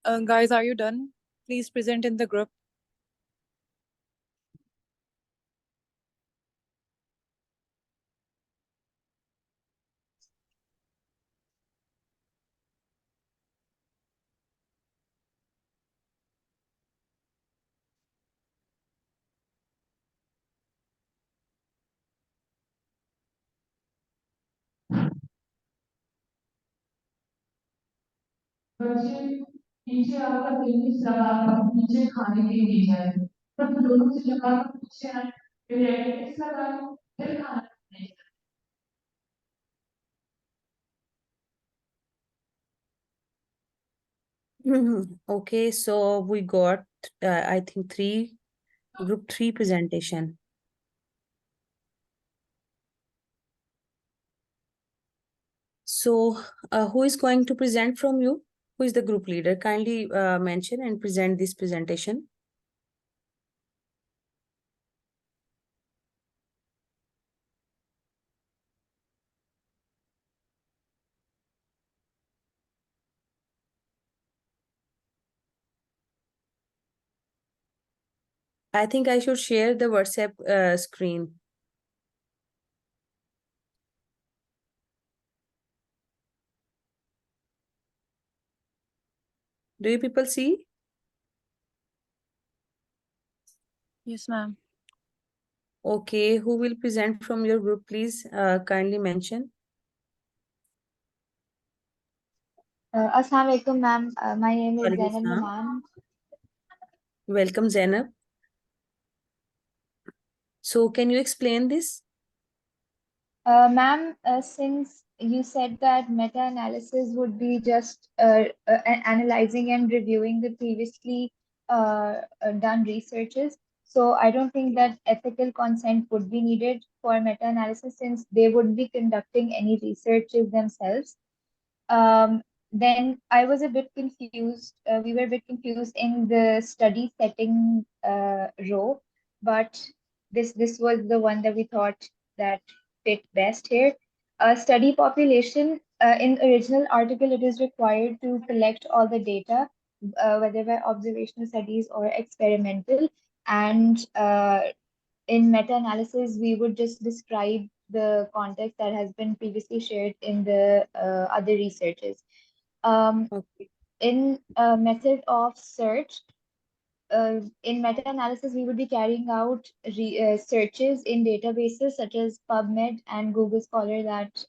Guys, are you done? Please present in the group. बच्चे नीचे आकर टेनिस लगाकर नीचे खाने के लिए जाए तब दोनों से लगाकर नीचे आए फिर टेनिस लगाए फिर खाना खाने जाए। Okay, so we got, I think, group 3 presentation. So, who is going to present from you? Who is the group leader? Kindly mention and present this presentation. I think I should share the WhatsApp screen. Do you people see? Yes, ma'am. Okay, who will present from your group? Please kindly mention. Assalamu alaikum, ma'am. My name is Walaikum Zainab salam. Naman. Welcome, Zainab. So, can you explain this? Ma'am, since you said that meta-analysis would be just analyzing and reviewing the previously done researches, so I don't think that ethical consent would be needed for meta-analysis since they would be conducting any researches themselves. Then I was a bit confused. We were a bit confused in the study setting row, but this was the one that we thought that fit best here. Study population. In original article, it is required to collect all the data, whether by observational studies or experimental, and in meta-analysis, we would just describe the context that has been previously shared in the other researches. Okay. In method of search, in meta-analysis, we would be carrying out searches in databases such as PubMed and Google Scholar that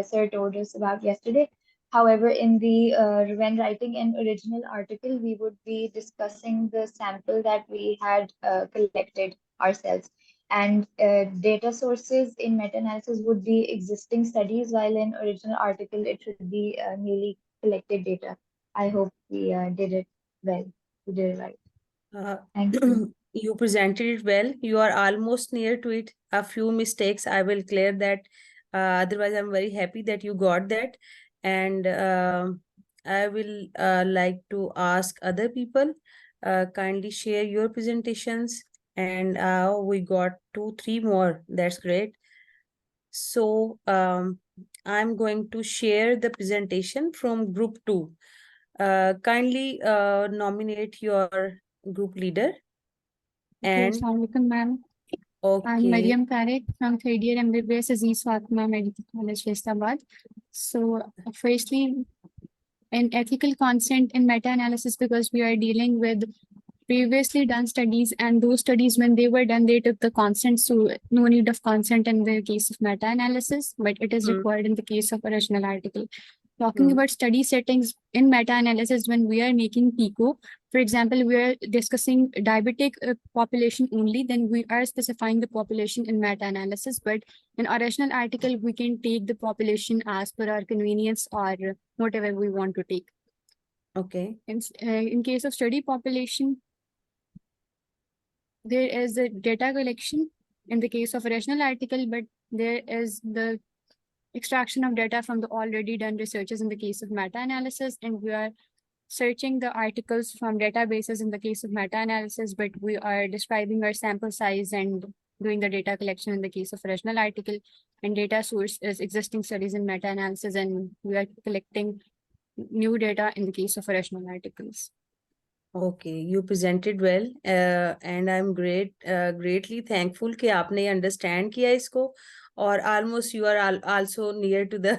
Sir told us about yesterday. However, in the when writing an original article, we would be discussing the sample that we had collected ourselves. And data sources in meta-analysis would be existing studies, while in original article, it should be newly collected data. I hope we did it well. We did it right. Thank you. You presented it well. You are almost near to it. A few mistakes, I will clear that. Otherwise, I'm very happy that you got that. And I will like to ask other people, kindly share your presentations. And we got 2, 3 more. That's great. So I'm going to share the presentation from group 2. Kindly nominate your group leader. Okay, And Assalamualaikum, ma'am. I'm okay, Mariam Tariq from third year MBBS Aziz Fatma Medical College, Faizabad. So, firstly, in ethical consent in meta-analysis, because we are dealing with previously done studies, and those studies, when they were done, they took the consent, so no need of consent in the case of meta-analysis, but it is required in the case of original article. Talking about study settings in meta-analysis, when we are making PICO, for example, we are discussing diabetic population only, then we are specifying the population in meta-analysis, but in original article, we can take the population as per our convenience or whatever we want to take. okay. In case of study population, there is a data collection in the case of original article, but there is the extraction of data from the already done researches in the case of meta-analysis, and we are searching the articles from databases in the case of meta-analysis, but we are describing our sample size and doing the data collection in the case of original article, and data source is existing studies in meta-analysis, and we are collecting new data in the case of original articles. Okay, you presented well, and I'm greatly thankful कि आपने understand किया इसको, और almost you are also near to the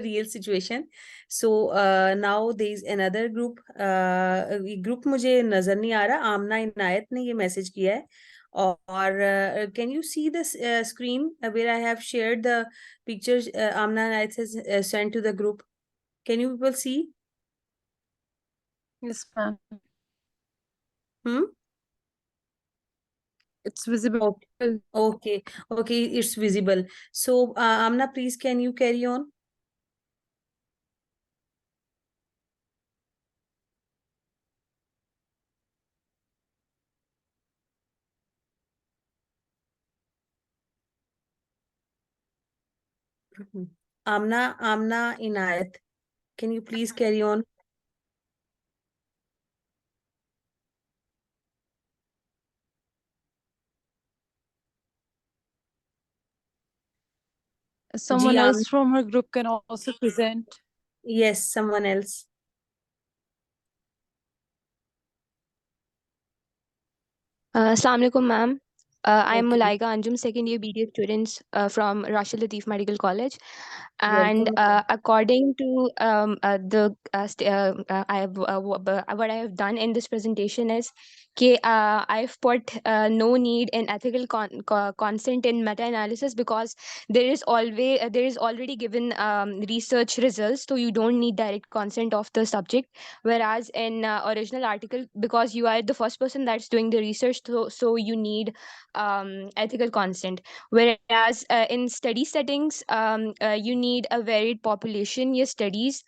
real situation. So now there is another group. ये group मुझे नजर नहीं आ रहा. आमना इनायत ने ये message किया है. और can you see this screen where I have shared the pictures Amna Inayat has sent to the group? Can you people see? Yes, ma'am. Hmm? It's visible. Okay, okay, it's visible. So, Amna, please, can you carry on? Amna Inayat, can you please carry on? Someone Ji, else from her group can also present. yes, someone else. Assalamu alaikum, ma'am. I am Okay, Mulaika Anjum, second year BDA students from Rashid Latif Medical College. And welcome. according to I have, what I have done in this presentation is I've put no need in ethical consent in meta-analysis because there is already given research results, so you don't need direct consent of the subject. Whereas in original article, because you are the first person that's doing the research, so you need ethical consent. Whereas in study settings, you need a varied population your studies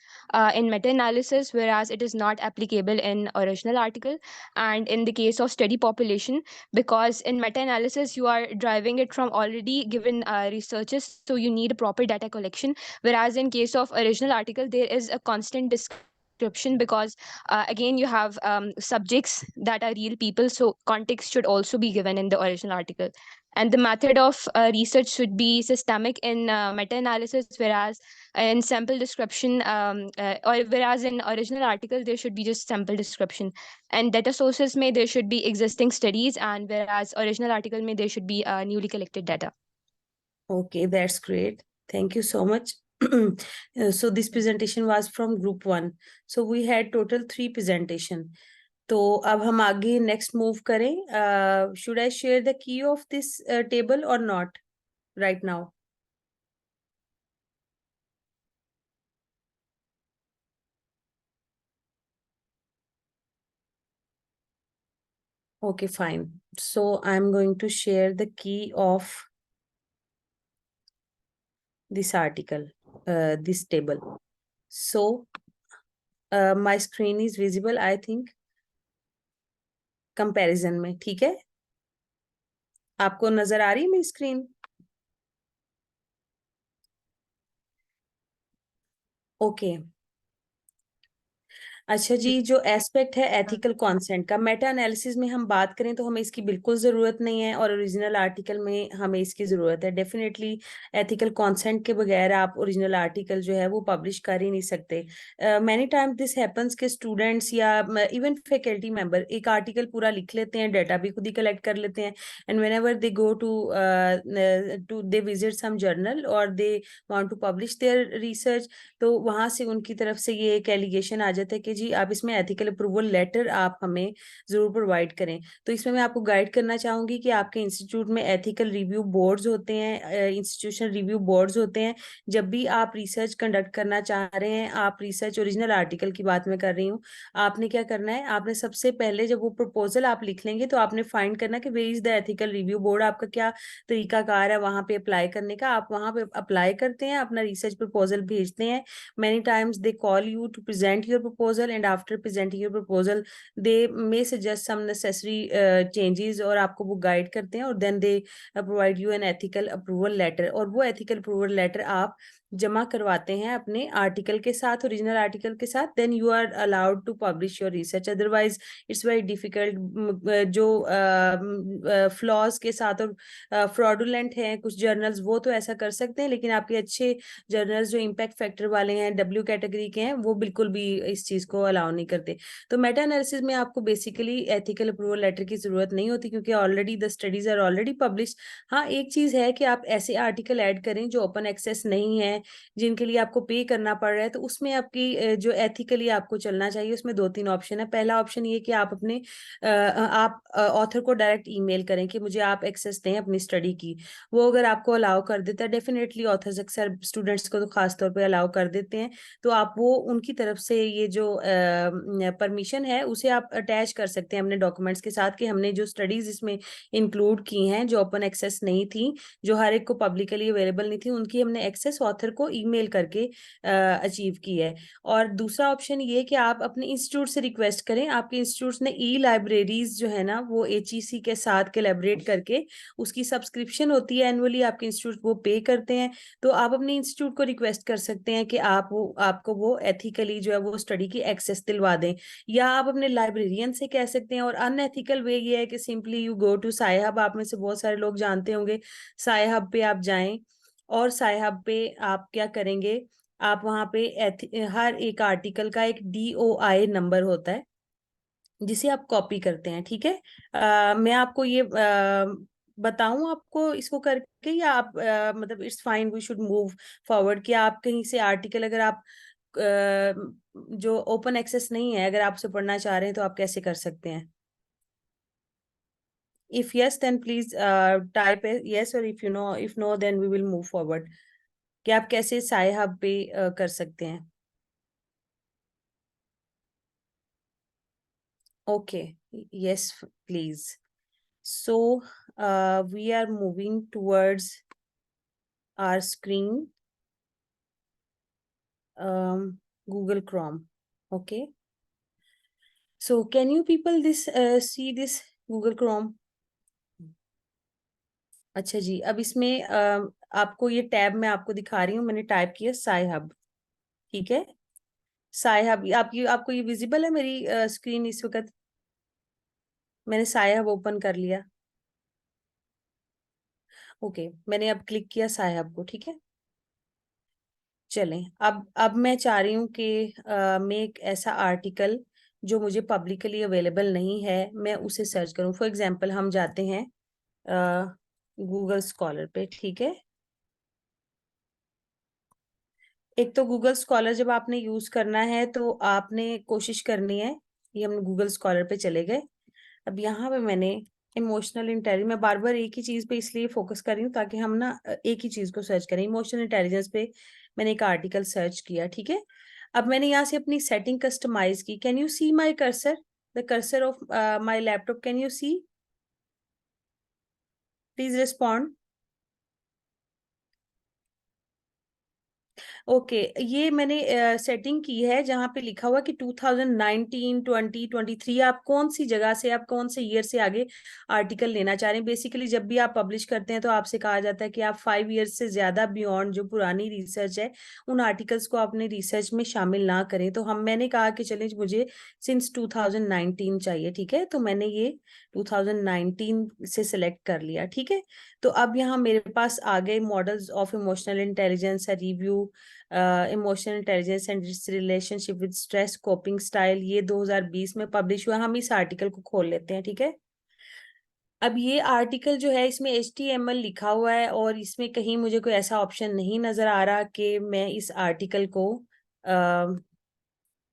in meta-analysis, whereas it is not applicable in original article. And in the case of study population, because in meta-analysis you are driving it from already given researches, so you need a proper data collection. Whereas in case of original article, there is a constant description because again you have subjects that are real people, so context should also be given in the original article. And the method of research should be systemic in meta-analysis, whereas in sample description or whereas in original article there should be just sample description. And data sources may there should be existing studies, and whereas original article may there should be newly collected data. Okay, that's great. Thank you so much. So this presentation was from group 1. So we had total 3 presentation. तो अब हम आगे next move करें. Should I share the key of this table or not right now? Okay, fine. So I'm going to share the key of this article, this table. So my screen is visible, I think. Comparison में, ठीक है? आपको नजर आ रही है मेरी screen? Okay. अच्छा जी, जो एस्पेक्ट है एथिकल कंसेंट का, मेटा एनालिसिस में हम बात करें तो हमें इसकी बिल्कुल ज़रूरत नहीं है, और ओरिजिनल आर्टिकल में हमें इसकी ज़रूरत है. डेफिनेटली एथिकल कंसेंट के बगैर आप ओरिजिनल आर्टिकल जो है वो पब्लिश कर ही नहीं सकते. मैनी टाइम दिस हैपन्स के स्टूडेंट्स या इवन फैकल्टी मेंबर एक आर्टिकल पूरा लिख लेते हैं, डाटा भी खुद ही कलेक्ट कर लेते हैं, and whenever they go to they visit some journal और they want to publish their research, तो वहां से उनकी तरफ से ये एक एलिगेशन आ जाता है कि जी आप इसमें एथिकल अप्रूवल लेटर आप हमें जरूर प्रोवाइड करें. तो इसमें मैं आपको गाइड करना चाहूंगी कि आपके इंस्टीट्यूट में एथिकल रिव्यू बोर्ड्स होते हैं, इंस्टीट्यूशन रिव्यू बोर्ड्स होते हैं. जब भी आप रिसर्च कंडक्ट करना चाह रहे हैं, आप रिसर्च ओरिजिनल आर्टिकल की बात मैं कर रही हूँ, आपने क्या करना है, आपने सबसे पहले जब वो प्रपोजल आप लिख लेंगे तो आपने फाइंड करना कि where is the ethical review board, आपका क्या तरीकाकार है वहां पे अप्लाई करने का. आप वहां पे अप्लाई करते हैं, अपना रिसर्च प्रपोजल भेजते हैं. Many times they call you to present your proposal proposal and after presenting your proposal they may suggest some necessary changes और आपको वो guide करते हैं और then they provide you an ethical approval letter और वो ethical approval letter आप जमा करवाते हैं अपने आर्टिकल के साथ, ओरिजिनल आर्टिकल के साथ, then you are allowed to publish your research, otherwise it's very difficult. जो फ्लॉज के साथ और फ्रॉडुलेंट हैं कुछ जर्नल्स वो तो ऐसा कर सकते हैं, लेकिन आपके अच्छे जर्नल्स जो इम्पैक्ट फैक्टर वाले हैं, डब्ल्यू कैटेगरी के हैं, वो बिल्कुल भी इस चीज को अलाउ नहीं करते। तो मेटा एनालिसिस में आपको बेसिकली एथिकल अप्रूवल लेटर की जरूरत नहीं होती क्योंकि already the studies are already publish. हाँ, एक चीज है कि आप ऐसे आर्टिकल ऐड करें जो ओपन एक्सेस नहीं है, जिनके लिए आपको पे करना पड़ रहा है, तो उसमें आपकी जो एथिकली आपको चलना चाहिए उसमें 2-3 ऑप्शन है। पहला ऑप्शन ये कि आप अपने आप ऑथर को डायरेक्ट ईमेल करें कि मुझे आप एक्सेस दें अपनी स्टडी की। वो अगर आपको अलाउ कर देता है, डेफिनेटली ऑथर्स अक्सर स्टूडेंट्स को तो खास तौर पे अलाउ कर देते हैं, तो आप वो उनकी तरफ से ये जो परमिशन है उसे आप अटैच कर सकते हैं अपने डॉक्यूमेंट्स के साथ कि हमने जो स्टडीज इसमें इंक्लूड की हैं जो ओपन एक्सेस नहीं थी, जो हर एक को पब्लिकली अवेलेबल नहीं थी, उनकी हमने एक्सेस ऑथर को ईमेल करके अचीव की है। और दूसरा ऑप्शन ये कि आप अपने इंस्टीट्यूट से रिक्वेस्ट करें, आपके इंस्टीट्यूट ने ई लाइब्रेरीज जो है ना वो HEC के साथ कोलैबोरेट करके उसकी सब्सक्रिप्शन होती है एनुअली, आपके इंस्टीट्यूट वो पे करते हैं, तो आप अपने इंस्टीट्यूट को रिक्वेस्ट कर सकते हैं कि आपको वो एथिकली जो है वो स्टडी की एक्सेस दिलवा दें, या आप अपने लाइब्रेरियन से कह सकते हैं। और अनएथिकल वे ये है कि सिंपली यू गो टू साइहब, आप में से बहुत सारे लोग जानते होंगे, साइहब पे आप जाएं और साइहब पे आप क्या करेंगे, आप वहां पे हर एक आर्टिकल का एक DOI नंबर होता है जिसे आप कॉपी करते हैं, ठीक है। मैं आपको ये बताऊं आपको इसको करके, या आप मतलब it's fine we should move forward, कि आप कहीं से आर्टिकल अगर आप जो ओपन एक्सेस नहीं है अगर आप उसे पढ़ना चाह रहे हैं तो आप कैसे कर सकते हैं? If yes, then please type yes, or if no, then we will move forward. कि आप कैसे साइहब पे कर सकते हैं? Okay, yes, please. So we are moving towards our screen, Google Chrome. Okay. So can you people see this Google Chrome? अच्छा जी, अब इसमें आपको ये टैब मैं आपको दिखा रही हूँ, मैंने टाइप किया साइहब, ठीक है। साइहब आपको ये विजिबल है मेरी स्क्रीन इस वक्त? मैंने साइहब ओपन कर लिया। ओके, मैंने अब क्लिक किया साइहब को, ठीक है। चलें, अब मैं चाह रही हूँ कि मैं एक ऐसा आर्टिकल जो मुझे पब्लिकली अवेलेबल नहीं है मैं उसे सर्च करूँ। फॉर एग्जांपल हम जाते हैं गूगल स्कॉलर पे, ठीक है। एक तो गूगल स्कॉलर जब आपने यूज करना है तो आपने कोशिश करनी है, ये हम गूगल स्कॉलर पे चले गए। अब यहाँ पे मैंने इमोशनल इंटेलिजेंस, मैं बार बार एक ही चीज पे इसलिए फोकस कर रही हूँ ताकि हम ना एक ही चीज को सर्च करें। इमोशनल इंटेलिजेंस पे मैंने एक आर्टिकल सर्च किया, ठीक है। अब मैंने यहाँ से अपनी सेटिंग कस्टमाइज की। Can you see my cursor, the cursor of my laptop, can you see? Please respond. Okay, ये मैंने सेटिंग की है जहाँ पे लिखा हुआ कि 2019, 20, 23, आप कौन सी जगह से, आप कौन से ईयर से आगे आर्टिकल लेना चाह रहे हैं। बेसिकली जब भी आप पब्लिश करते हैं तो आपसे कहा जाता है कि आप 5 ईयर्स से ज्यादा बियॉन्ड जो पुरानी रिसर्च है उन आर्टिकल्स को अपने रिसर्च में शामिल ना करें। तो मैंने कहा कि चलिए मुझे सिंस 2019 चाहिए, ठीक है। तो मैंने ये 2019 से सिलेक्ट कर लिया, ठीक है। तो अब यहाँ मेरे पास आ गए models of emotional intelligence, review emotional intelligence and it's relationship with stress coping style, ये 2020 में पब्लिश हुआ। हम इस आर्टिकल को खोल लेते हैं, ठीक है। अब ये आर्टिकल जो है इसमें HTML लिखा हुआ है और इसमें कहीं मुझे कोई ऐसा ऑप्शन नहीं नजर आ रहा कि मैं इस आर्टिकल को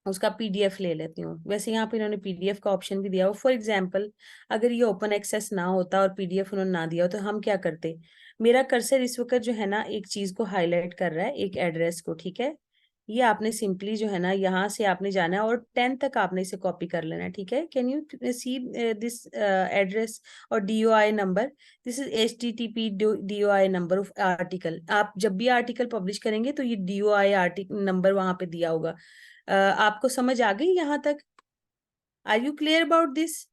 उसका PDF ले लेती हूँ। वैसे यहाँ पे इन्होंने PDF का ऑप्शन भी दिया हो। फॉर एग्जाम्पल अगर ये ओपन एक्सेस ना होता और PDF उन्होंने ना दिया हो तो हम क्या करते। मेरा कर्सर इस वक्त जो है ना एक चीज को हाईलाइट कर रहा है, एक एड्रेस को, ठीक है। ये आपने सिंपली जो है ना यहाँ से आपने जाना है और 10 तक आपने इसे कॉपी कर लेना है, ठीक है। Can you see this address और DOI number, this is HTTP DOI number of article. आप जब भी आर्टिकल पब्लिश करेंगे तो ये DOI आर्टिकल नंबर वहां पे दिया होगा। आपको समझ आ गई यहाँ तक? Are you clear about this?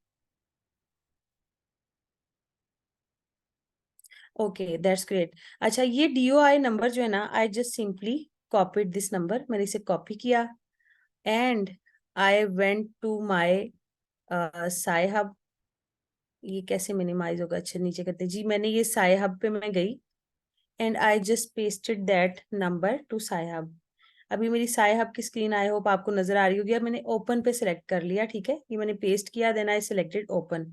Okay, that's great. अच्छा, ये DOI नंबर जो है ना, I just simply copied this number, मैंने इसे कॉपी किया and I went to my SciHub. ये कैसे मिनिमाइज होगा? अच्छा, नीचे करते जी, मैंने ये साइहब पे मैं गई and I just pasted that number to SciHub. अभी मेरी साइहब की स्क्रीन आई होप आपको नजर आ रही होगी। अब मैंने ओपन पे सिलेक्ट कर लिया, ठीक है, ये मैंने पेस्ट किया, then I selected open.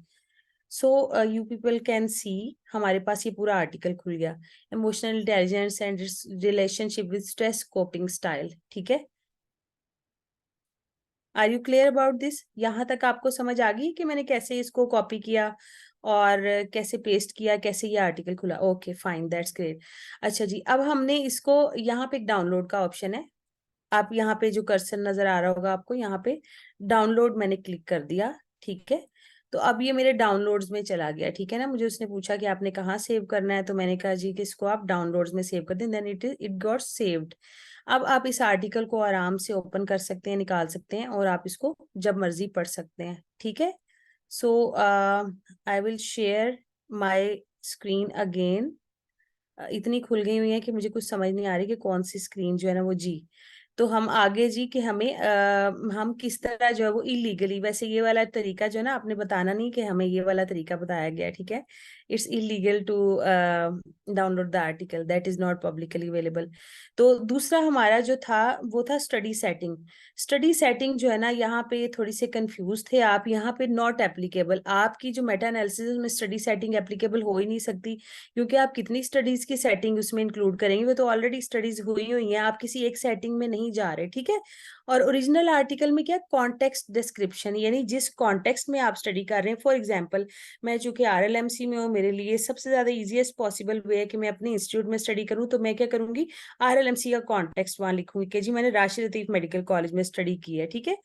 So you people can see, हमारे पास ये पूरा आर्टिकल खुल गया, emotional intelligence and relationship with stress coping style. ठीक है, are you clear about this? यहाँ तक आपको समझ आ गई कि मैंने कैसे इसको कॉपी किया और कैसे पेस्ट किया, कैसे ये आर्टिकल खुला? Okay fine, that's great. अच्छा जी, अब हमने इसको, यहाँ पे एक डाउनलोड का ऑप्शन है, आप यहाँ पे जो कर्सर नजर आ रहा होगा आपको, यहाँ पे डाउनलोड मैंने क्लिक कर दिया, ठीक है। तो अब ये मेरे डाउनलोड्स में चला गया, ठीक है ना। मुझे उसने पूछा कि आपने कहाँ सेव करना है, तो मैंने कहा जी कि इसको आप डाउनलोड्स में सेव कर दें, देन इट गॉट सेव्ड। अब आप इस आर्टिकल को आराम से ओपन कर सकते हैं, निकाल सकते हैं और आप इसको जब मर्जी पढ़ सकते हैं, ठीक है। So I will share my screen again. इतनी खुल गई हुई है कि मुझे कुछ समझ नहीं आ रही कि कौन सी स्क्रीन जो है ना वो जी। तो हम आगे जी कि हमें हम किस तरह जो है वो इलीगली, वैसे ये वाला तरीका जो है ना, आपने बताना नहीं कि हमें ये वाला तरीका बताया गया है, ठीक है। It's illegal to download the article, that is not publicly available. तो दूसरा हमारा जो था वो था स्टडी सेटिंग। स्टडी सेटिंग जो है ना, यहाँ पे थोड़ी से कंफ्यूज थे आप, यहाँ पे नॉट एप्लीकेबल। आपकी जो मेटा एनालिसिस में स्टडी सेटिंग एप्लीकेबल हो ही नहीं सकती, क्योंकि आप कितनी स्टडीज की सेटिंग उसमें इंक्लूड करेंगे, वो तो ऑलरेडी स्टडीज हुई हुई हैं, आप किसी एक सेटिंग में नहीं जा रहे, ठीक है। और ओरिजिनल आर्टिकल में क्या, कॉन्टेक्स्ट डिस्क्रिप्शन, यानी जिस कॉन्टेक्स्ट में आप स्टडी कर रहे हैं। फॉर एग्जांपल, मैं चूंकि RLMC में हूँ, मेरे लिए सबसे ज्यादा इजीएस्ट पॉसिबल वे है कि मैं अपने इंस्टीट्यूट में स्टडी करूँ, तो मैं क्या करूंगी, RLMC का कॉन्टेक्स्ट वहां लिखूंगी कि जी मैंने राशिद लतीफ मेडिकल कॉलेज में स्टडी की है, ठीक है।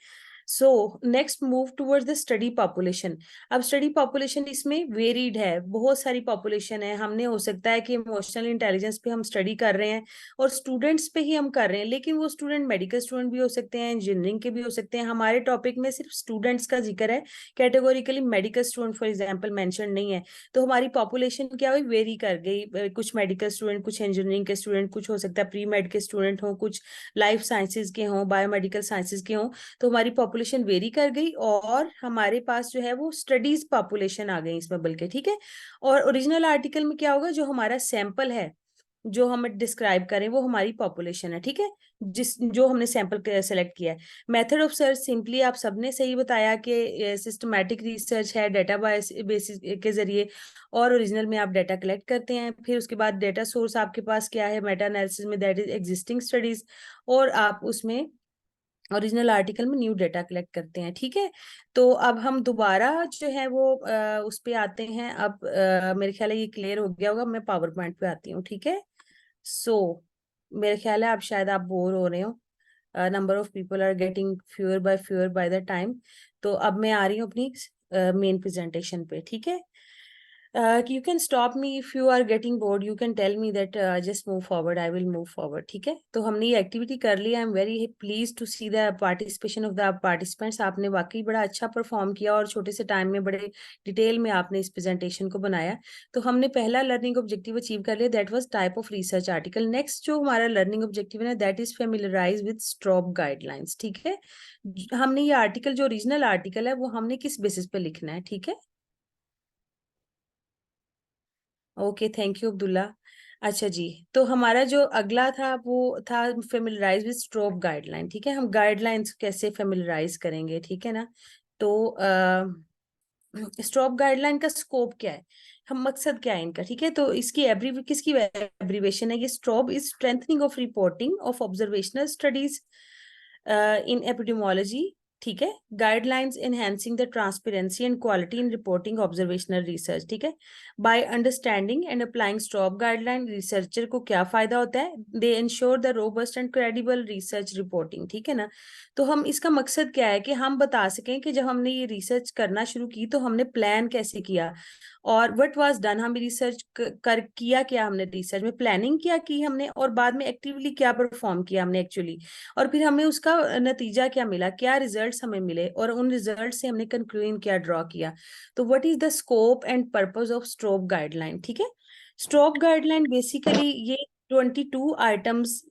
So next move towards the study population. अब स्टडी पॉपुलेशन इसमें वेरीड है, बहुत सारी पॉपुलेशन है। हमने हो सकता है कि इमोशनल इंटेलिजेंस पे हम स्टडी कर रहे हैं और स्टूडेंट्स पे ही हम कर रहे हैं, लेकिन वो स्टूडेंट मेडिकल स्टूडेंट भी हो सकते हैं, इंजीनियरिंग के भी हो सकते हैं। हमारे टॉपिक में सिर्फ स्टूडेंट्स का जिक्र है, categorically medical student for example mention नहीं है। तो हमारी पॉपुलेशन क्या हुई, वेरी कर गई, कुछ मेडिकल स्टूडेंट, कुछ इंजीनियरिंग के स्टूडेंट, कुछ हो सकता है प्री मेड के स्टूडेंट हो, कुछ लाइफ साइंसेज के हों, बायोमेडिकल साइंसेज के हों। तो हमारी पॉपुलेशन वेरी कर गई और हमारे पास जो है वो स्टडीज पॉपुलेशन आ गई इसमें बल्कि, ठीक है। और ओरिजिनल आर्टिकल में क्या होगा, जो हमारा सैंपल है, जो हम डिस्क्राइब करें, वो हमारी पॉपुलेशन है, ठीक है, जो हमने सैंपल सेलेक्ट किया है। मेथड ऑफ सर्च सिंपली आप सबने सही बताया कि सिस्टमैटिक रिसर्च है, डेटा बेसिस के जरिए, और ओरिजिनल में आप डाटा कलेक्ट करते हैं। फिर उसके बाद डाटा सोर्स आपके पास क्या है मेटा एनालिसिस में, दैट इज एग्जिस्टिंग स्टडीज, और आप उसमें ओरिजिनल आर्टिकल में न्यू डेटा कलेक्ट करते हैं, ठीक है। तो अब हम दोबारा जो है वो उस पे आते हैं। अब मेरे ख्याल है ये क्लियर हो गया होगा। मैं पावर पॉइंट पे आती हूँ, ठीक है। सो मेरे ख्याल है आप शायद आप बोर हो रहे हो, number of people are getting fewer by the time. तो अब मैं आ रही हूँ अपनी मेन प्रेजेंटेशन पे, ठीक है। You can stop me if you are getting bored. You can tell me that just move forward. I will move forward. ठीक है। तो हमने ये एक्टिविटी कर ली। I am very pleased to see the participation of the participants. आपने वाकई बड़ा अच्छा परफॉर्म किया और छोटे से टाइम में बड़े डिटेल में आपने इस प्रेजेंटेशन को बनाया। तो हमने पहला लर्निंग ऑब्जेक्टिव अचीव कर लिया, that was type of research article. Next जो हमारा लर्निंग ऑब्जेक्टिव है that is familiarize with STROBE guidelines, ठीक है। हमने ये आर्टिकल, जो ओरिजिनल आर्टिकल है, वो हमने किस बेसिस पे लिखना है, ठीक है। Okay, thank you Abdullah. अच्छा जी, तो हमारा जो अगला था वो था फेमिलराइज विद स्ट्रोक गाइडलाइन, ठीक है। हम गाइडलाइंस कैसे फेमिलराइज करेंगे, ठीक है ना। तो स्ट्रोक गाइडलाइन का स्कोप क्या है, हम मकसद क्या है इनका, ठीक है। तो इसकी किसकी एब्रीवेशन है, ये strobe is strengthening of reporting of observational studies in epidemiology, ठीक है, guidelines enhancing the transparency and quality in reporting observational research, ठीक है। By understanding and applying stop guideline, researcher को क्या फायदा होता है, दे ensure the robust and credible research reporting, ठीक है ना। तो हम इसका मकसद क्या है कि हम बता सकें कि जब हमने ये रिसर्च करना शुरू की तो हमने प्लान कैसे किया और व्हाट वाज डन, हम रिसर्च कर किया क्या, हमने रिसर्च में प्लानिंग क्या की हमने, और बाद में एक्टिवली क्या परफॉर्म किया हमने एक्चुअली, और फिर हमें उसका नतीजा क्या मिला, क्या रिजल्ट्स हमें मिले, और उन रिजल्ट से हमने कंक्लूजन क्या ड्रॉ किया। तो what is the scope and purpose of stop guideline, ठीक है। स्टॉप गाइडलाइन बेसिकली ये 22 आइटम्स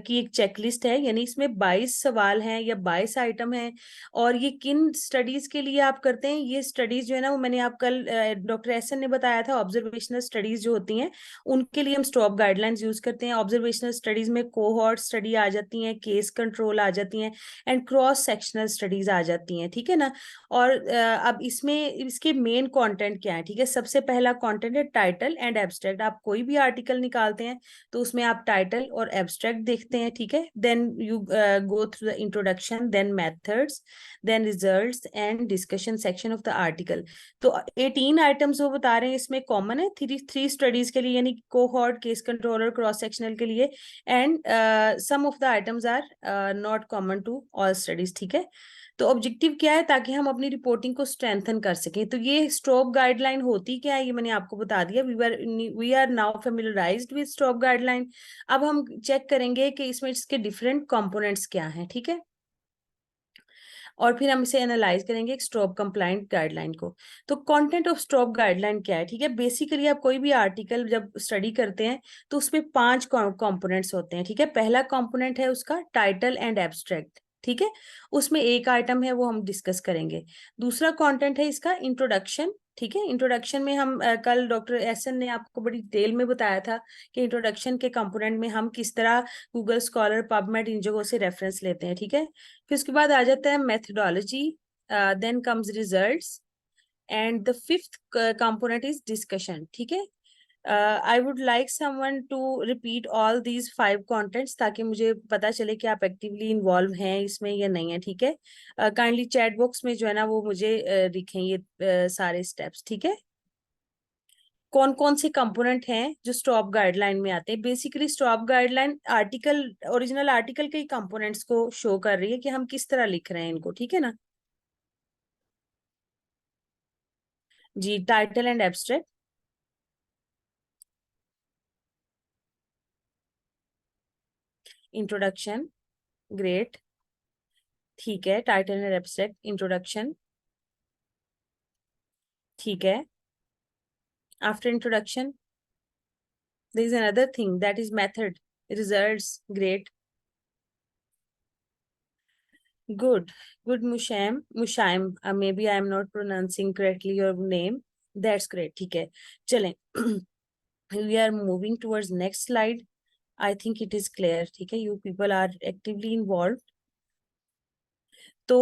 की एक चेकलिस्ट है, यानी इसमें 22 सवाल हैं या 22 आइटम हैं। और ये किन स्टडीज के लिए आप करते हैं, ये स्टडीज जो है ना वो मैंने आप कल डॉक्टर एस एन ने बताया था, ऑब्जर्वेशनल स्टडीज जो होती हैं उनके लिए हम स्टॉप गाइडलाइंस यूज करते हैं। ऑब्जर्वेशनल स्टडीज में कोहॉर्ट स्टडी आ जाती हैं, केस कंट्रोल आ जाती हैं एंड क्रॉस सेक्शनल स्टडीज आ जाती हैं, ठीक है ना। और अब इसमें इसके मेन कंटेंट क्या है, ठीक है। सबसे पहला कंटेंट है टाइटल एंड एब्स्ट्रैक्ट। आप कोई भी आर्टिकल निकालते हैं तो उसमें आप टाइटल और एब्स्ट्रैक्ट देखते हैं, ठीक है। Then you go through the introduction, then methods, then results and discussion section of the article. तो 18 आइटम्स वो बता रहे हैं इसमें कॉमन है थ्री स्टडीज के लिए, यानी कोहॉर्ट, केस कंट्रोल और क्रॉस सेक्शनल के लिए, and some of the items are not common to all studies, ठीक है। तो ऑब्जेक्टिव क्या है, ताकि हम अपनी रिपोर्टिंग को स्ट्रेंथन कर सकें। तो ये स्टॉप गाइडलाइन होती क्या है ये मैंने आपको बता दिया। We are now familiarized with STROBE guideline. अब हम चेक करेंगे कि इसमें इसके डिफरेंट कंपोनेंट्स क्या हैं, ठीक है। और फिर हम इसे एनालाइज करेंगे एक स्टॉप कंप्लाइंट गाइडलाइन को। तो कंटेंट ऑफ स्टॉप गाइडलाइन क्या है, ठीक है। बेसिकली आप कोई भी आर्टिकल जब स्टडी करते हैं तो उसमें 5 कंपोनेंट्स होते हैं, ठीक है। पहला कंपोनेंट है उसका टाइटल एंड एब्स्ट्रैक्ट, ठीक है। उसमें एक आइटम है वो हम डिस्कस करेंगे। दूसरा कंटेंट है इसका इंट्रोडक्शन, ठीक है। इंट्रोडक्शन में हम कल डॉक्टर एस एन ने आपको बड़ी डिटेल में बताया था कि इंट्रोडक्शन के कंपोनेंट में हम किस तरह गूगल स्कॉलर, पबमेड इन जगहों से रेफरेंस लेते हैं, ठीक है। फिर उसके बाद आ जाता है methodology, then comes results and the fifth component is discussion, ठीक है। I would like someone to repeat all these 5 contents ताकि मुझे पता चले कि आप एक्टिवली इन्वॉल्व हैं इसमें या नहीं है, ठीक है। काइंडली चैट बॉक्स में जो है ना वो मुझे लिखें ये सारे स्टेप्स, ठीक है। कौन कौन से कंपोनेंट हैं जो स्टॉप गाइडलाइन में आते हैं। Basically stop guideline article, original article के कंपोनेंट्स को शो कर रही है कि हम किस तरह लिख रहे हैं इनको, ठीक है ना जी। Title and abstract, introduction, great, ठीक है। टाइटल एंड एब्स्ट्रैक्ट, इंट्रोडक्शन, ठीक है। After introduction there is another thing, that is method, results, great, good, good. Mushaim, maybe I am not pronouncing correctly your name, that's great, ठीक है। चलें we are moving towards next slide. I think it is clear, ठीक है। You people are actively involved. तो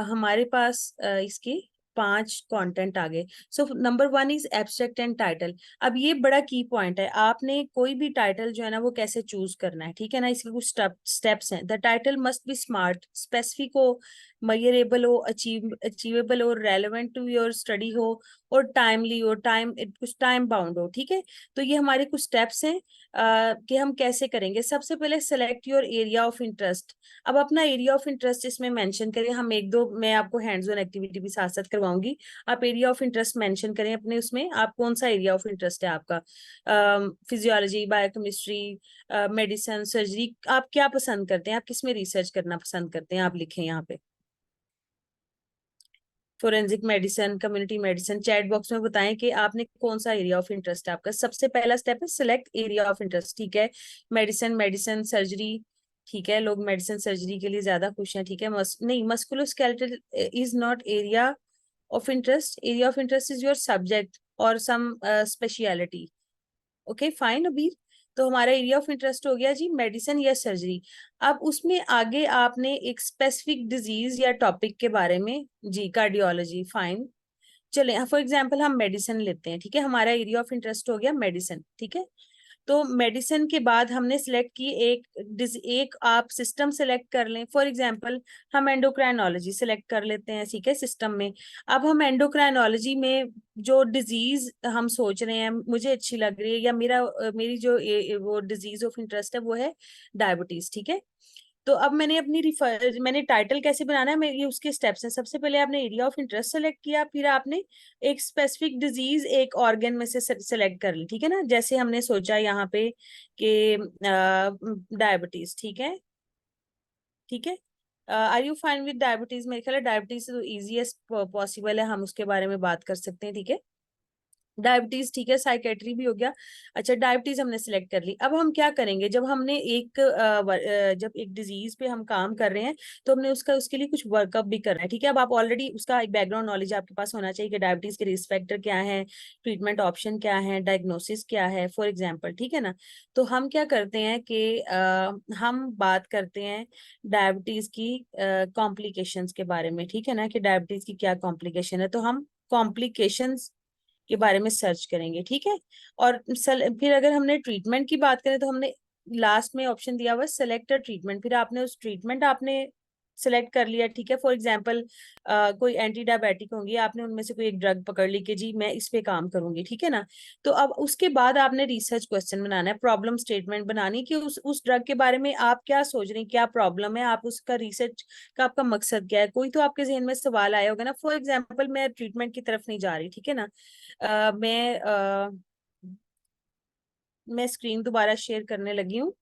हमारे पास इसके 5 content आ गए। So number 1 is abstract and title. अब ये बड़ा की पॉइंट है, आपने कोई भी टाइटल जो है ना वो कैसे चूज करना है, ठीक है ना। इसके कुछ स्टेप्स हैं। The title must be smart, specific हो, मेजरेबल हो, अचीवेबल हो, रेलेवेंट टू योर स्टडी हो, और टाइमली हो, कुछ टाइम बाउंड हो, ठीक है। तो ये हमारे कुछ स्टेप्स हैं कि हम कैसे करेंगे। सबसे पहले select your area of interest. अब अपना एरिया ऑफ इंटरेस्ट इसमें मेंशन करें। हम एक दो, मैं आपको हैंड्स ऑन एक्टिविटी भी साथ साथ करवाऊंगी। आप एरिया ऑफ इंटरेस्ट मेंशन करें अपने उसमें, आप कौन सा एरिया ऑफ इंटरेस्ट है आपका। फिजियोलॉजी, बायोकेमिस्ट्री, मेडिसिन, सर्जरी, आप क्या पसंद करते हैं, आप किस में रिसर्च करना पसंद करते हैं, आप लिखें यहाँ पे। Forensic medicine, community medicine, chat box में बताएं कि आपने कौन सा एरिया ऑफ इंटरेस्ट है आपका। सबसे पहला स्टेप है सिलेक्ट एरिया ऑफ इंटरेस्ट, ठीक है। मेडिसिन, सर्जरी, ठीक है। लोग मेडिसिन सर्जरी के लिए ज्यादा खुश हैं, ठीक है। नहीं, musculoskeletal is not area of interest. Area of interest is your subject और सम स्पेशलिटी। ओके फाइन अबीर। तो हमारा एरिया ऑफ इंटरेस्ट हो गया जी मेडिसिन या सर्जरी। अब उसमें आगे आपने एक स्पेसिफिक डिजीज या टॉपिक के बारे में, जी कार्डियोलॉजी, फाइन। चले फॉर एग्जांपल हम मेडिसिन लेते हैं, ठीक है। हमारा एरिया ऑफ इंटरेस्ट हो गया मेडिसिन, ठीक है। तो मेडिसिन के बाद हमने सिलेक्ट की एक आप सिस्टम सेलेक्ट कर लें। फॉर एग्जांपल हम एंडोक्राइनोलॉजी सेलेक्ट कर लेते हैं, ठीक है, सिस्टम में। अब हम एंडोक्राइनोलॉजी में जो डिजीज हम सोच रहे हैं मुझे अच्छी लग रही है, या मेरी जो वो डिजीज ऑफ इंटरेस्ट है वो है डायबिटीज, ठीक है। तो अब मैंने टाइटल कैसे बनाना है, ये उसके स्टेप्स हैं। सबसे पहले आपने एरिया ऑफ इंटरेस्ट सेलेक्ट किया, फिर आपने एक स्पेसिफिक डिजीज एक ऑर्गन में से सेलेक्ट कर ली, ठीक है ना। जैसे हमने सोचा यहाँ पे कि डायबिटीज, ठीक है, ठीक है। Are you fine with diabetes? मेरे ख्याल डायबिटीज तो इजीएस्ट पॉसिबल है, हम उसके बारे में बात कर सकते हैं, ठीक है। डायबिटीज, ठीक है, साइकेट्री भी हो गया। अच्छा, डायबिटीज हमने सिलेक्ट कर ली। अब हम क्या करेंगे, जब हमने जब एक डिजीज पे हम काम कर रहे हैं तो हमने उसके लिए कुछ वर्कअप भी करना है, ठीक है। अब आप ऑलरेडी उसका एक बैकग्राउंड नॉलेज आपके पास होना चाहिए कि डायबिटीज के रिस्क फैक्टर क्या है, ट्रीटमेंट ऑप्शन क्या है, डायग्नोसिस क्या है, फॉर एग्जाम्पल, ठीक है ना। तो हम क्या करते हैं कि हम बात करते हैं डायबिटीज की कॉम्प्लिकेशंस के बारे में, ठीक है ना, कि डायबिटीज की क्या कॉम्प्लिकेशन है। तो हम कॉम्प्लिकेशंस के बारे में सर्च करेंगे, ठीक है। और फिर अगर हमने ट्रीटमेंट की बात करें तो हमने लास्ट में ऑप्शन दिया हुआ सेलेक्ट अ ट्रीटमेंट, फिर आपने उस ट्रीटमेंट आपने सेलेक्ट कर लिया, ठीक है। फॉर एग्जांपल कोई एंटी डायबिटिक होंगी, आपने उनमें से कोई एक ड्रग पकड़ ली कि जी मैं इस पे काम करूंगी, ठीक है ना। तो अब उसके बाद आपने रिसर्च क्वेश्चन बनाना है, प्रॉब्लम स्टेटमेंट बनानी कि उस ड्रग के बारे में आप क्या सोच रही हैं, क्या प्रॉब्लम है, आप उसका रिसर्च का आपका मकसद क्या है। कोई तो आपके जहन में सवाल आया होगा ना। फॉर एग्जाम्पल मैं ट्रीटमेंट की तरफ नहीं जा रही, ठीक है ना। मैं स्क्रीन दोबारा शेयर करने लगी हूँ,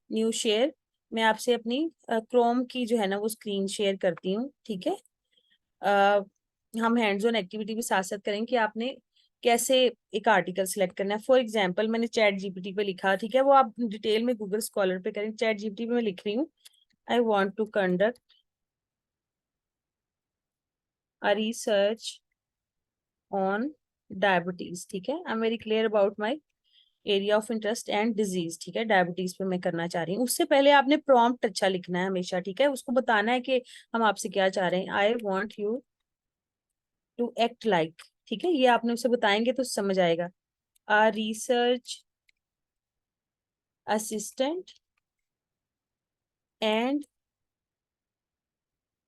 न्यू शेयर। मैं आपसे अपनी क्रोम की जो है ना वो स्क्रीन शेयर करती हूँ, ठीक है। हम हैंड्स ऑन एक्टिविटी भी साथ साथ करेंगे कि आपने कैसे एक आर्टिकल सिलेक्ट करना है। फॉर एग्जांपल मैंने चैट जीपीटी पे लिखा, ठीक है, वो आप डिटेल में गूगल स्कॉलर पे करें। चैट जीपीटी पे मैं लिख रही हूँ, I want to conduct a research on diabetes, ठीक है। I am very clear about my area of interest and disease, ठीक है। डायबिटीज पे मैं करना चाह रही हूँ। उससे पहले आपने प्रॉम्प्ट अच्छा लिखना है हमेशा, ठीक है। उसको बताना है कि हम आपसे क्या चाह रहे हैं। I want you to act like, ठीक है, ये आपने उसे बताएंगे तो समझ आएगा। A research assistant and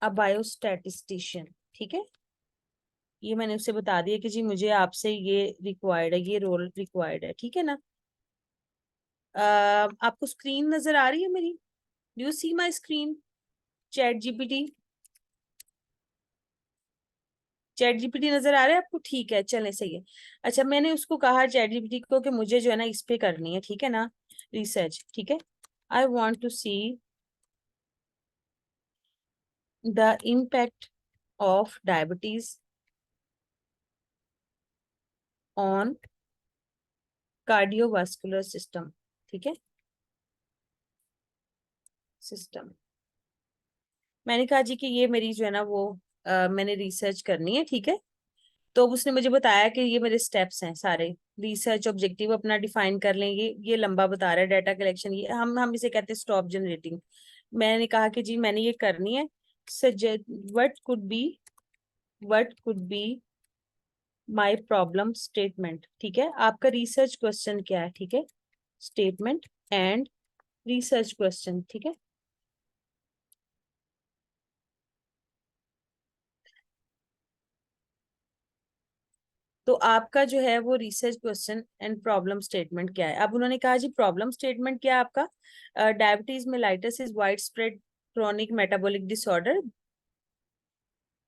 a biostatistician, ठीक है। ये मैंने उसे बता दिया कि जी मुझे आपसे ये रिक्वायर्ड है, ये रोल रिक्वायर्ड है, ठीक है ना। आपको स्क्रीन नजर आ रही है मेरी? Do you see my screen? ChatGPT, ChatGPT नजर आ रहा है आपको? ठीक है, चलें, सही है। अच्छा, मैंने उसको कहा चैट जीपीटी को कि मुझे जो है ना इस पे करनी है, ठीक है ना, रिसर्च, ठीक है। I want to see the impact of diabetes on cardiovascular system, ठीक है, सिस्टम। मैंने कहा जी कि ये मेरी जो है ना वो मैंने रिसर्च करनी है, ठीक है। तो अब उसने मुझे बताया कि ये मेरे स्टेप्स हैं सारे। रिसर्च ऑब्जेक्टिव अपना डिफाइन कर लेंगे, ये लंबा बता रहा है, डाटा कलेक्शन, ये हम इसे कहते हैं स्टॉप जनरेटिंग। मैंने कहा कि जी मैंने ये करनी है। Suggest what could be my problem statement, ठीक है। आपका रिसर्च क्वेश्चन क्या है, ठीक है, स्टेटमेंट एंड रिसर्च क्वेश्चन, ठीक है। तो आपका जो है वो research question and problem statement क्या है। अब उन्होंने कहा जी प्रॉब्लम स्टेटमेंट क्या है आपका, diabetes mellitus is wide spread chronic metabolic disorder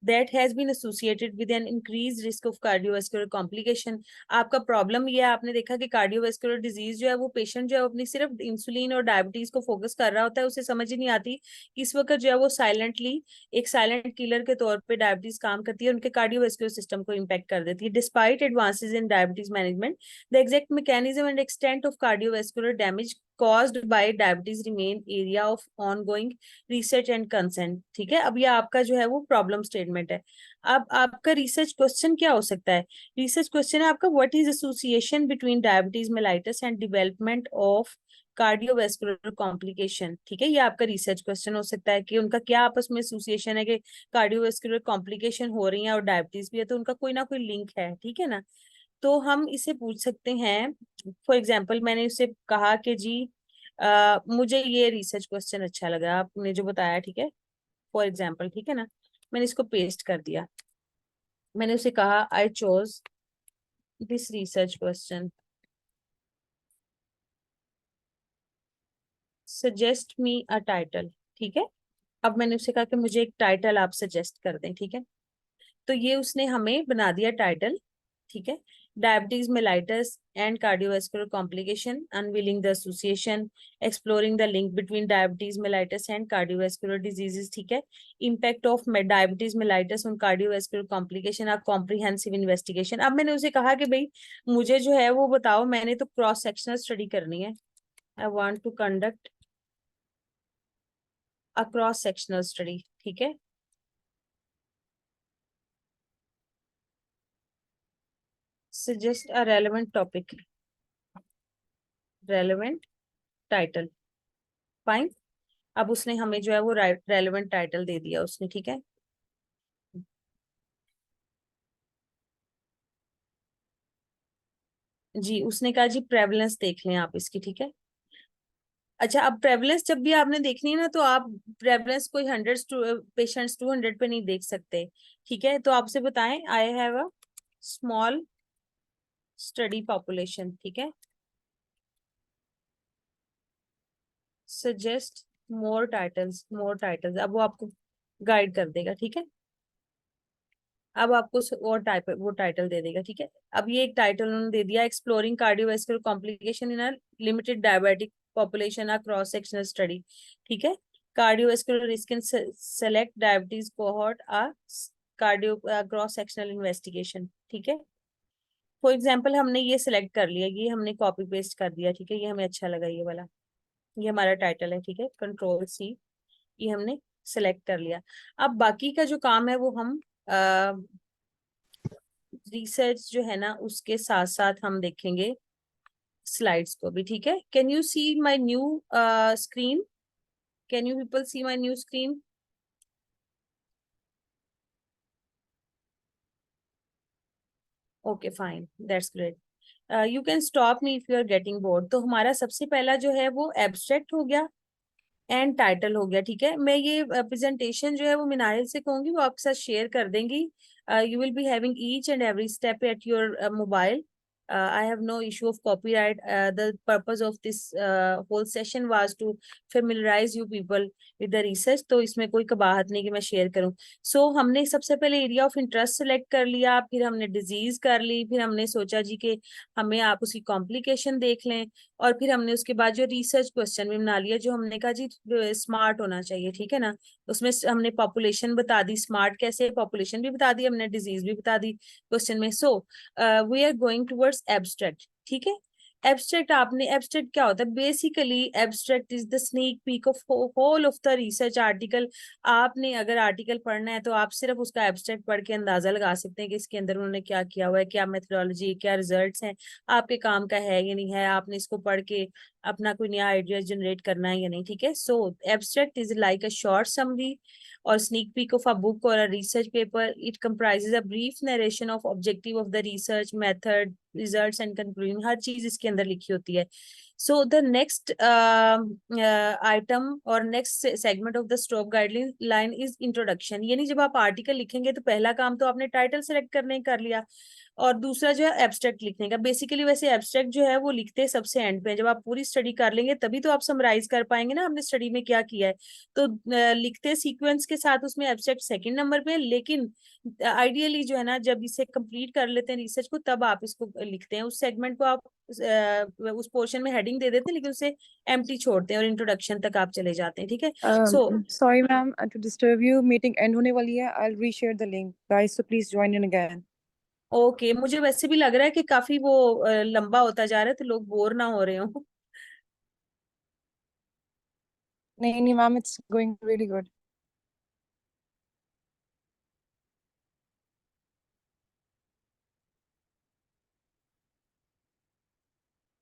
that has been associated with an increased risk of cardiovascular complication। आपका प्रॉब्लम ये है, आपने देखा कि कार्डियोवास्कुलर डिजीज जो है वो पेशेंट जो है अपनी सिर्फ इंसुलिन और डायबिटीज को फोकस कर रहा होता है, उसे समझ ही नहीं आती इस वक्त जो है वो साइलेंटली एक साइलेंट किलर के तौर पे डायबिटीज काम करती है, उनके कार्डियोवास्कुलर सिस्टम को इम्पैक्ट कर देती है। Despite advances in diabetes management, the exact mechanism and extent of cardiovascular damage caused by diabetes remain area of ongoing research and consent, ठीक है। अब ये आपका जो है वो प्रॉब्लम स्टेटमेंट है। अब आपका रिसर्च क्वेश्चन क्या हो सकता है? रिसर्च क्वेश्चन है आपका what is association between diabetes mellitus and development of cardiovascular complication, ठीक है। ये आपका रिसर्च क्वेश्चन हो सकता है कि उनका क्या आपस में एसोसिएशन है, कि कार्डियोवास्कुलर कॉम्प्लिकेशन हो रही है और डायबिटीज भी है, तो उनका कोई ना कोई लिंक है, ठीक है ना। तो हम इसे पूछ सकते हैं। फॉर एग्जाम्पल मैंने उससे कहा कि जी मुझे ये रिसर्च क्वेश्चन अच्छा लगा, आपने जो बताया, ठीक है, फॉर एग्जाम्पल, ठीक है ना। मैंने इसको पेस्ट कर दिया। मैंने उसे कहा I chose this research question, suggest me a title, ठीक है। अब मैंने उसे कहा कि मुझे एक टाइटल आप सजेस्ट कर दें, ठीक है। तो ये उसने हमें बना दिया टाइटल, ठीक है। Diabetes mellitus and cardiovascular complication, unveiling the association, exploring the link between diabetes mellitus and cardiovascular diseases, ठीक है। Impact of diabetes mellitus on cardiovascular complication, a comprehensive investigation. अब मैंने उसे कहा कि भाई मुझे जो है वो बताओ, मैंने तो क्रॉस सेक्शनल स्टडी करनी है। I want to conduct a cross sectional study, ठीक है। Suggest a relevant topic, relevant title, fine. अब उसने हमें जो है वो रेलेवेंट टाइटल दे दिया उसने, ठीक है। जी उसने कहा जी प्रेवलेंस देख लें आप इसकी, ठीक है। अच्छा, अब प्रेवलेंस जब भी आपने देखनी है ना, तो आप प्रेवलेंस कोई 100 पेशेंट्स 200 पे नहीं देख सकते, ठीक है। तो आपसे बताएं, I have a small study population, ठीक है, सजेस्ट मोर टाइटल्स, मोर टाइटल्स। अब वो आपको गाइड कर देगा, ठीक है। अब आपको और टाइप वो टाइटल दे देगा, ठीक है। अब ये एक टाइटल उन्होंने दे दिया, exploring cardiovascular complication in a limited diabetic population, a cross sectional study, ठीक है। Cardiovascular risk in select diabetes cohort, a cardio cross sectional investigation, ठीक है। फॉर एग्जाम्पल हमने ये सिलेक्ट कर लिया, ये हमने कॉपी पेस्ट कर दिया, ठीक है। ये हमें अच्छा लगा ये वाला, ये हमारा टाइटल है, ठीक है। कंट्रोल सी, ये हमने सिलेक्ट कर लिया। अब बाकी का जो काम है वो हम रिसर्च जो है ना उसके साथ साथ हम देखेंगे स्लाइड्स को भी, ठीक है। Can you see my new screen? Can you people see my new screen? Okay fine, that's great. You can stop me if you are getting bored. तो हमारा सबसे पहला जो है वो एब्स्ट्रैक्ट हो गया एंड टाइटल हो गया, ठीक है। मैं ये प्रेजेंटेशन जो है वो मिनारिल से कहूंगी, वो आपके साथ शेयर कर देंगी। You will be having each and every step at your mobile. I have no issue of copyright. The purpose of this whole session was to familiarize you people with the research. तो इसमें कोई कबाहत नहीं कि मैं share करूं। हमने सबसे पहले एरिया ऑफ इंटरेस्ट सेलेक्ट कर लिया, फिर हमने डिजीज कर ली, फिर हमने सोचा जी कि हमें आप उसकी कॉम्प्लिकेशन देख लें, और फिर हमने उसके बाद जो रिसर्च क्वेश्चन भी बना लिया, जो हमने कहा जी स्मार्ट होना चाहिए, ठीक है ना। उसमें हमने पॉपुलेशन बता दी, स्मार्ट कैसे, पॉपुलेशन भी बता दी हमने, डिजीज भी बता दी क्वेश्चन में। We are going towards abstract, ठीक है। एब्स्ट्रैक्ट, आपने एब्स्ट्रैक्ट क्या होता है? Basically abstract is the sneak peek of whole of the research article. आपने अगर आर्टिकल पढ़ना है तो आप सिर्फ उसका एब्स्ट्रैक्ट पढ़ के अंदाजा लगा सकते हैं कि इसके अंदर उन्होंने क्या किया हुआ है, क्या मेथोडोलॉजी, क्या रिजल्ट्स हैं, आपके काम का है या नहीं है, आपने इसको पढ़ के अपना कोई नया आइडिया जनरेट करना है या नहीं, ठीक है। Abstract is like a short summary or sneak peek of a book or a research paper. It comprises a brief narration of objective of the research, method, results and conclusion. हर चीज इसके अंदर लिखी होती है। So the next item or next segment of the STOP guideline is introduction. यानी जब आप article लिखेंगे तो पहला काम तो आपने टाइटल सेलेक्ट करने कर लिया, और दूसरा जो है एब्स्ट्रैक्ट लिखने का। बेसिकली वैसे एब्स्ट्रैक्ट जो है वो लिखते सबसे एंड पे, जब आप पूरी स्टडी कर लेंगे तभी तो आप समराइज कर पाएंगे ना हमने स्टडी में क्या किया है। तो लिखते सीक्वेंस के साथ उसमें एब्स्ट्रैक्ट सेकंड नंबर पे, लेकिन आइडियली जो है ना जब इसे कंप्लीट कर लेते हैं रिसर्च को तब आप इसको लिखते हैं। उस सेगमेंट को आप उस पोर्शन में हेडिंग दे देते हैं, लेकिन उसे एम्प्टी छोड़ते हैं और इंट्रोडक्शन तक आप चले जाते हैं, ठीक है। Sorry ma'am to disturb you. Meeting end होने वाली है. I'll reshare the link, guys. So please join in again. Okay मुझे वैसे भी लग रहा है कि काफी वो लंबा होता जा रहा है, तो लोग बोर ना हो रहे हो। नहीं नहीं ma'am, it's going really good.